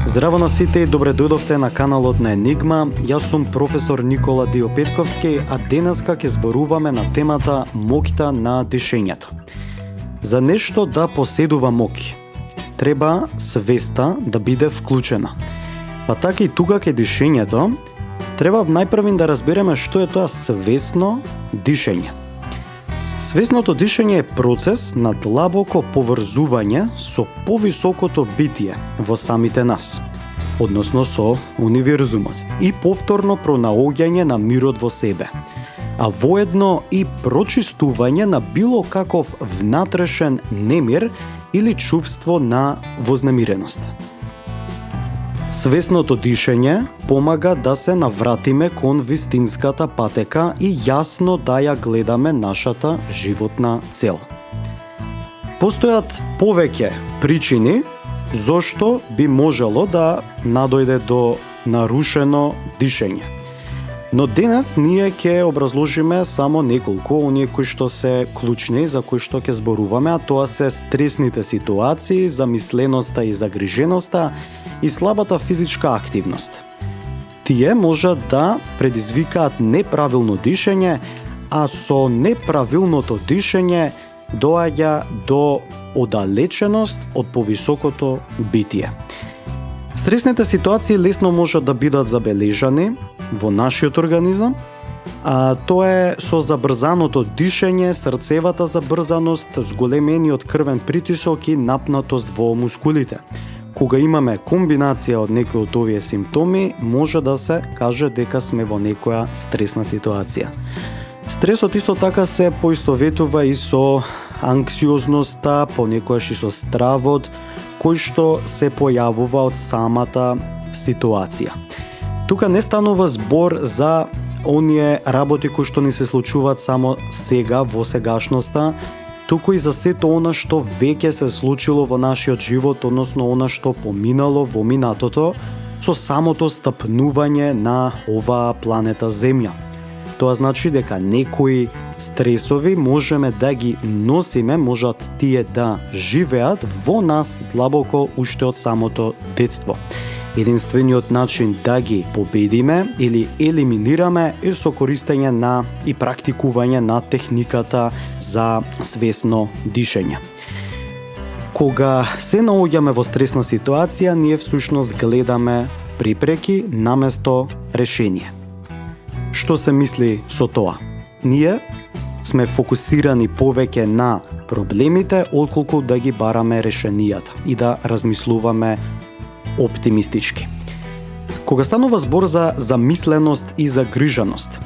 Здраво на сите и добре дојдовте на каналот на Енигма. Јас сум професор Никола Диопетковски, а денеска ќе зборуваме на темата моќта на дишењето. За нешто да поседува моќ, треба свеста да биде вклучена. Па така и тука кај дишењето, треба најпрвин да разбереме што е тоа свесно дишење. Свесното дишење е процес на длабоко поврзување со повисокото битие во самите нас, односно со универзумот, и повторно пронаоѓање на мирот во себе, а воедно и прочистување на било каков внатрешен немир или чувство на вознемиреност. Свесното дишење помага да се навратиме кон вистинската патека и јасно да ја гледаме нашата животна цел. Постојат повеќе причини зошто би можело да надојде до нарушено дишење. Но денес ние ќе образложиме само неколку, оние кои што се клучни, за кои што ќе зборуваме, а тоа се стресните ситуации, замисленоста и загриженоста и слабата физичка активност. Тие можат да предизвикаат неправилно дишење, а со неправилното дишење доаѓа до оддалеченост од повисокото битие. Стресните ситуации лесно можат да бидат забележани во нашиот организам, а тоа е со забрзаното дишење, срцевата забрзаност, зголемениот крвен притисок и напнатост во мускулите. Кога имаме комбинација од некои од овие симптоми, може да се каже дека сме во некоја стресна ситуација. Стресот исто така се поистоветува и со анксиозноста, понекогаш и со стравот, кој што се појавува од самата ситуација. Тука не станува збор за оние работи кои што ни се случуваат само сега во сегашноста, туку и за сето она што веќе се случило во нашиот живот, односно она што поминало во минатото со самото стапнување на оваа планета Земја. Тоа значи дека некои стресови можеме да ги носиме, можат тие да живеат во нас длабоко уште од самото детство. Единствениот начин да ги победиме или елиминираме е со користење на и практикување на техниката за свесно дишење. Кога се наоѓаме во стресна ситуација, ние всушност гледаме препреки наместо решение. Што се мисли со тоа? Ние сме фокусирани повеќе на проблемите, отколку да ги бараме решенијата и да размислуваме оптимистички. Кога станува збор за замисленост и загриженост,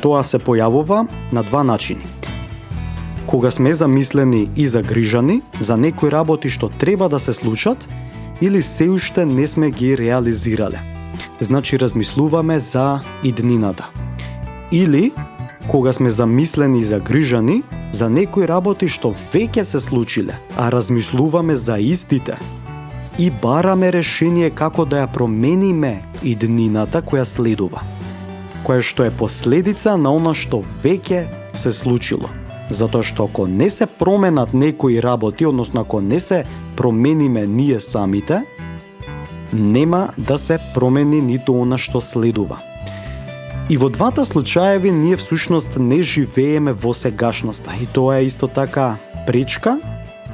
тоа се појавува на два начини. Кога сме замислени и загрижани за некои работи што треба да се случат или се уште не сме ги реализирале. Значи размислуваме за иднината. Или кога сме замислени и загрижани за некои работи што веќе се случиле, а размислуваме за истите и бараме решение како да ја промениме иднината која следува, која што е последица на она што веќе се случило. Затоа што ако не се променат некои работи, односно ако не се промениме ние самите, нема да се промени ниту она што следува. И во двата случаеви ние всушност не живееме во сегашноста и тоа е исто така пречка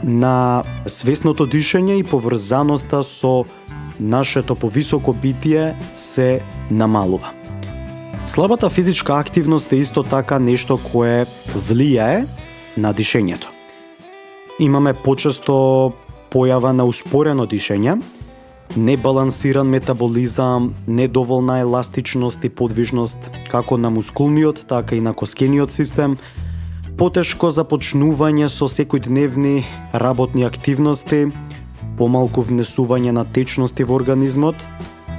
на свесното дишење и поврзаноста со нашето повисоко битие се намалува. Слабата физичка активност е исто така нешто кое влијае на дишењето. Имаме почесто појава на успорено дишење, небалансиран метаболизам, недоволна еластичност и подвижност како на мускулниот, така и на коскениот систем, потешко започнување со секојдневни работни активности, помалку внесување на течности во организмот,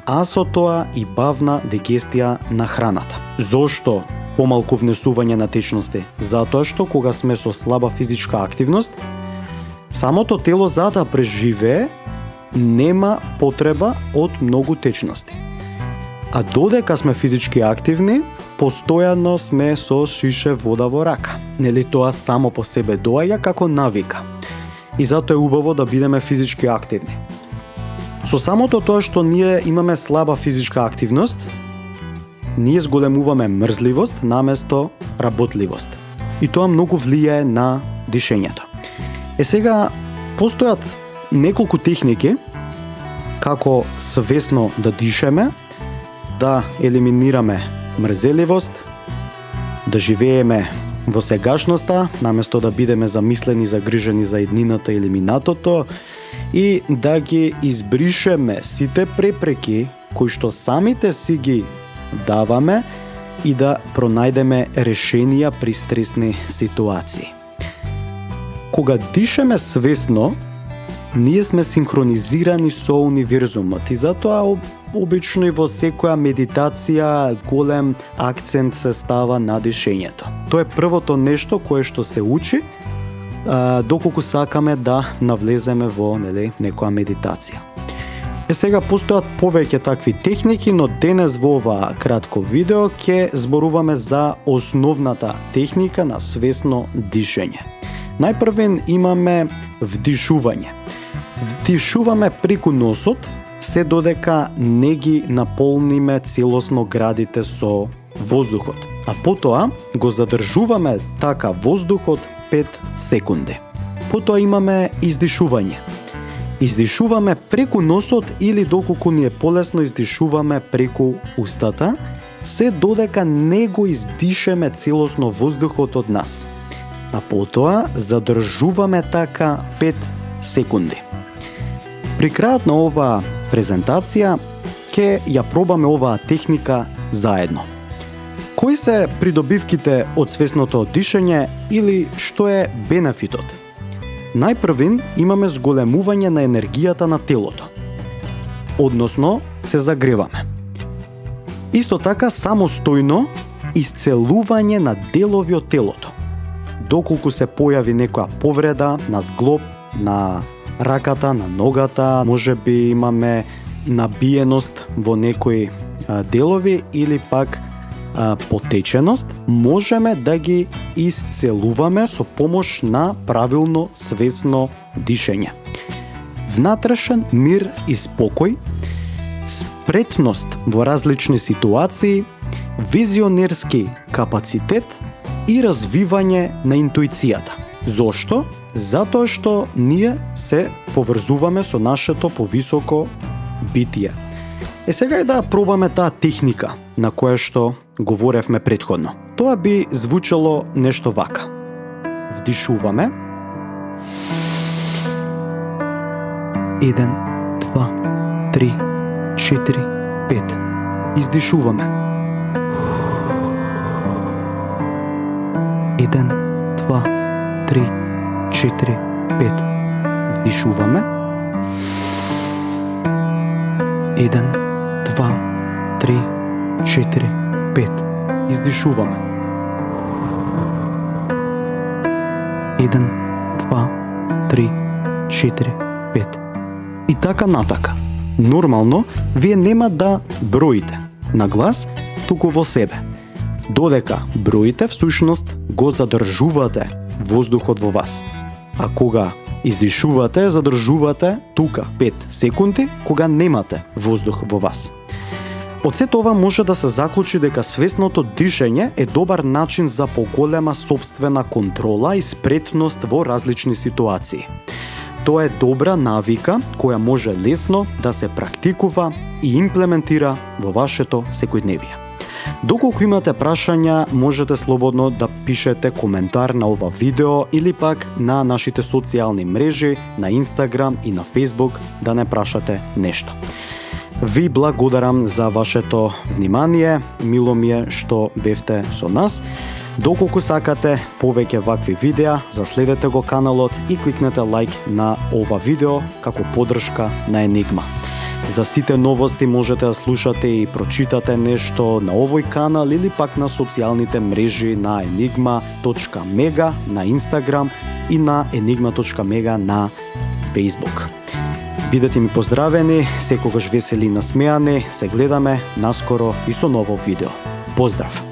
а со тоа и бавна дигестија на храната. Зошто помалку внесување на течности? Затоа што кога сме со слаба физичка активност, самото тело за да преживее нема потреба од многу течности. А додека сме физички активни, постојано сме со шише вода во рака. Нели тоа само по себе доаѓа како навика. И затоа е убаво да бидеме физички активни. Со самото тоа што ние имаме слаба физичка активност, ние зголемуваме мрзливост наместо работливост. И тоа многу влијае на дишењето. Сега, постојат неколку техники како свесно да дишеме, да елиминираме мрзеливост, да живееме во сегашноста, наместо да бидеме замислени, загрижени за иднината или минатото, и да ги избришеме сите препреки кои што самите си ги даваме и да пронајдеме решенија при стресни ситуации. Кога дишеме свесно, ние сме синхронизирани со универзумот и затоа обично и во секоја медитација голем акцент се става на дишењето. Тоа е првото нешто кое што се учи доколку сакаме да навлеземе во некоја медитација. Сега постојат повеќе такви техники, но денес во ова кратко видео ќе зборуваме за основната техника на свесно дишење. Најпрвен имаме вдишување. Вдишуваме преку носот, се додека не ги наполниме целосно градите со воздухот, а потоа го задржуваме така воздухот 5 секунди. Потоа имаме издишување. Издишуваме преку носот или доколку ни е полесно издишуваме преку устата, се додека не го издишеме целосно воздухот од нас. А потоа задржуваме така 5 секунди. При крајот на оваа презентација ќе ја пробаме оваа техника заедно. Кои се придобивките од свесното дишење или што е бенефитот? Најпрвин имаме зголемување на енергијата на телото. Односно, се загреваме. Исто така самостојно исцелување на делови од телото. Доколку се појави некоја повреда на зглоб, на раката, на ногата, можеби имаме набиеност во некои делови или пак потеченост, можеме да ги исцелуваме со помош на правилно свесно дишење. Внатрешен мир и спокој, спретност во различни ситуации, визионерски капацитет и развивање на интуицијата. Зошто? Затоа што ние се поврзуваме со нашето повисоко битие. Сега е да пробаме таа техника на која што говоревме претходно. Тоа би звучало нешто вака. Вдишуваме. 1, 2, 3, 4, 5. Издишуваме. 1, 2, 3, 4, 5. Вдишуваме. 1, 2, 3, 4, 5. Издишуваме. 1, 2, 3, 4, 5. И така натака. Нормално, вие нема да броите на глас, туку во себе. Додека броите, всушност го задржувате воздухот во вас. А кога издишувате, задржувате тука 5 секунди, кога немате воздух во вас. Од сето ова може да се заклучи дека свесното дишење е добар начин за поголема собствена контрола и спретност во различни ситуации. Тоа е добра навика која може лесно да се практикува и имплементира во вашето секојдневие. Доколку имате прашања, можете слободно да пишете коментар на ова видео или пак на нашите социјални мрежи, на Инстаграм и на Фейсбук да не прашате нешто. Ви благодарам за вашето внимание, мило ми е што бевте со нас. Доколку сакате повеќе вакви видеа, заследете го каналот и кликнете лайк на ова видео како поддршка на Енигма. За сите новости можете да слушате и прочитате нешто на овој канал или пак на социјалните мрежи на enigma.mega на Инстаграм и на enigma.mega на Фейсбук. Бидете ми поздравени, секогаш весели и насмеани, се гледаме наскоро и со ново видео. Поздрав!